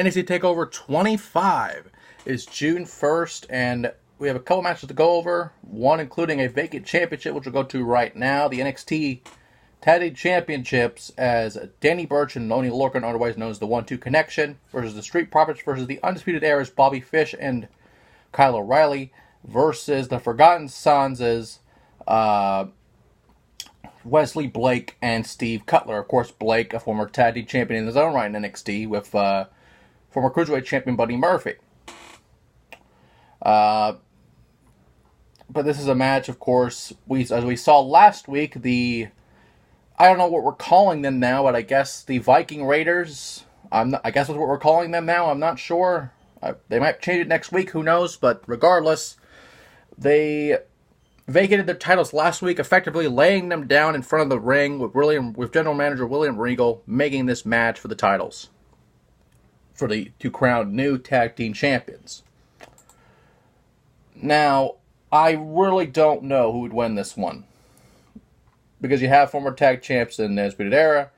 NXT Takeover 25 is June 1st, and we have a couple matches to go over. One including a vacant championship, which we'll go to right now. The NXT Tag Team Championships as Danny Burch and Oney Lorcan, otherwise known as the 1-2 Connection, versus the Street Profits versus the Undisputed Era's Bobby Fish and Kyle O'Reilly versus the Forgotten Sons as Wesley Blake and Steve Cutler. Of course, Blake, a former tag team champion in his own right in NXT, with former Cruiserweight champion Buddy Murphy. But this is a match, of course, as we saw last week, I don't know what we're calling them now, but I guess the Viking Raiders, I guess that's what we're calling them now, I'm not sure. They might change it next week, who knows, but regardless, they vacated their titles last week, effectively laying them down in front of the ring with General Manager William Regal making this match for the titles to crown new tag team champions. Now, I really don't know who would win this one, because you have former tag champs in the Undisputed Era.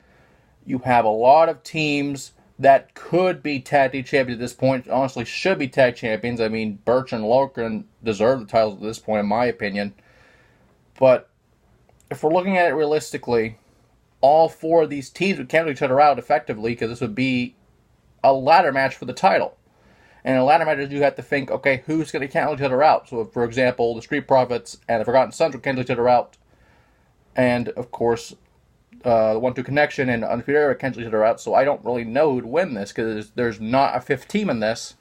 You have a lot of teams that could be tag team champions at this point. Honestly, should be tag champions. I mean, Burch and Lorcan deserve the titles at this point, in my opinion. But if we're looking at it realistically, all four of these teams would cancel each other out effectively, because this would be a ladder match for the title. And in a ladder match, you have to think, okay, who's going to cancel each other out? So, for example, the Street Profits and the Forgotten Sons would cancel each other out. And, of course, the 1-2 Connection and Undisputed Era cancel each other out. So I don't really know who'd win this, because there's not a fifth team in this.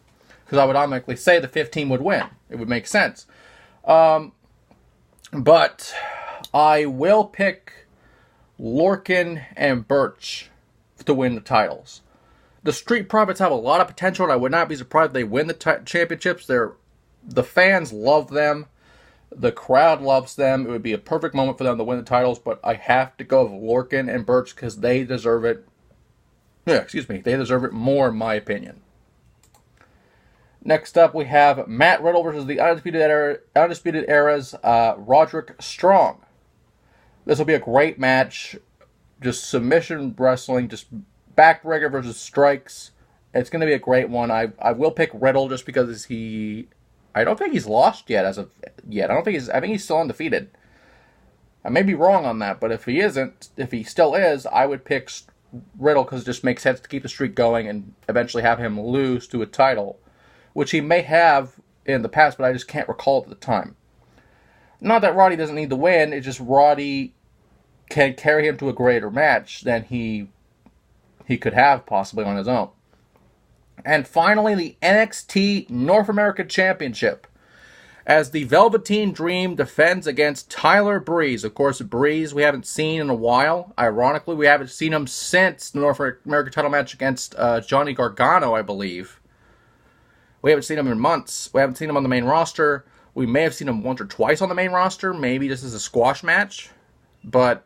Because I would automatically say the fifth team would win. It would make sense. But I will pick Lorcan and Burch to win the titles. The Street Profits have a lot of potential, and I would not be surprised if they win the championships. The fans love them. The crowd loves them. It would be a perfect moment for them to win the titles, but I have to go with Lorcan and Burch because they deserve it. They deserve it more, in my opinion. Next up, we have Matt Riddle versus the Undisputed Era's Roderick Strong. This will be a great match. Just submission wrestling, just backbreaker versus strikes. It's going to be a great one. I will pick Riddle just because I don't think he's lost yet I think he's still undefeated. I may be wrong on that, but if he still is, I would pick Riddle because it just makes sense to keep the streak going and eventually have him lose to a title, which he may have in the past, but I just can't recall at the time. Not that Roddy doesn't need to win, it's just Roddy can carry him to a greater match than he could have possibly on his own. And finally, the NXT North American Championship, as the Velveteen Dream defends against Tyler Breeze. Of course, Breeze we haven't seen in a while. Ironically, we haven't seen him since the North American title match against Johnny Gargano, I believe. We haven't seen him in months. We haven't seen him on the main roster. We may have seen him once or twice on the main roster, maybe just as a squash match. But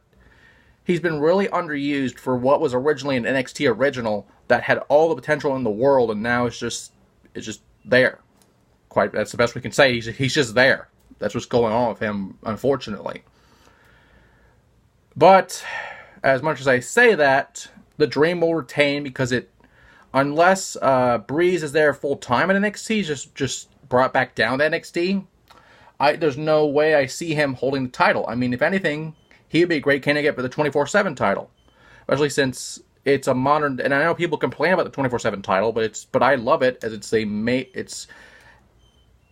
he's been really underused for what was originally an NXT original that had all the potential in the world, and now it's just there. That's the best we can say. He's just there. That's what's going on with him, unfortunately. But as much as I say that, the Dream will retain because unless Breeze is there full time at NXT, just brought back down to NXT, there's no way I see him holding the title. I mean, if anything, he would be a great candidate for the 24/7 title, especially since it's a modern. And I know people complain about the 24/7 title, but I love it as it's.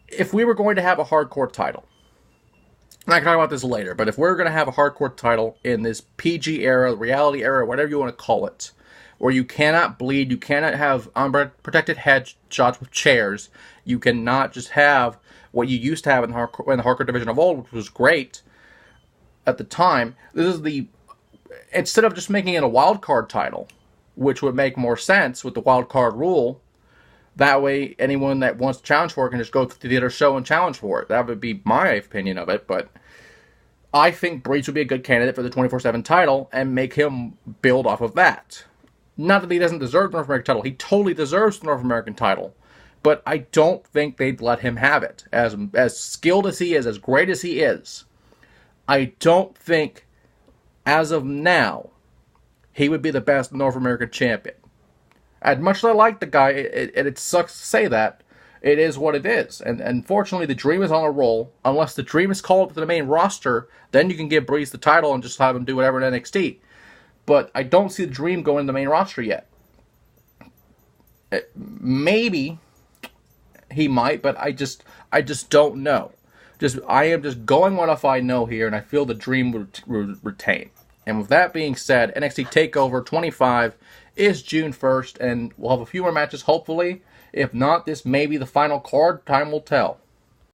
If we were going to have a hardcore title, and I can talk about this later, but if we're going to have a hardcore title in this PG era, reality era, whatever you want to call it, where you cannot bleed, you cannot have unprotected headshots with chairs, you cannot just have what you used to have in the hardcore division of old, which was great at the time. This is instead of just making it a wild card title, which would make more sense with the wild card rule. That way, anyone that wants to challenge for it can just go to the other show and challenge for it. That would be my opinion of it, but I think Breeze would be a good candidate for the 24/7 title and make him build off of that. Not that he doesn't deserve the North American title. He totally deserves the North American title. But I don't think they'd let him have it. As skilled as he is, as great as he is, I don't think, as of now, he would be the best North American champion. As much as I like the guy, it sucks to say that. It is what it is. And unfortunately, the Dream is on a roll. Unless the Dream is called to the main roster, then you can give Breeze the title and just have him do whatever in NXT. But I don't see the Dream going to the main roster yet. Maybe he might, but I just don't know. I am just going what if I know here, and I feel the Dream would retain. And with that being said, NXT Takeover 25 is June 1st, and we'll have a few more matches, hopefully. If not, this may be the final card. Time will tell.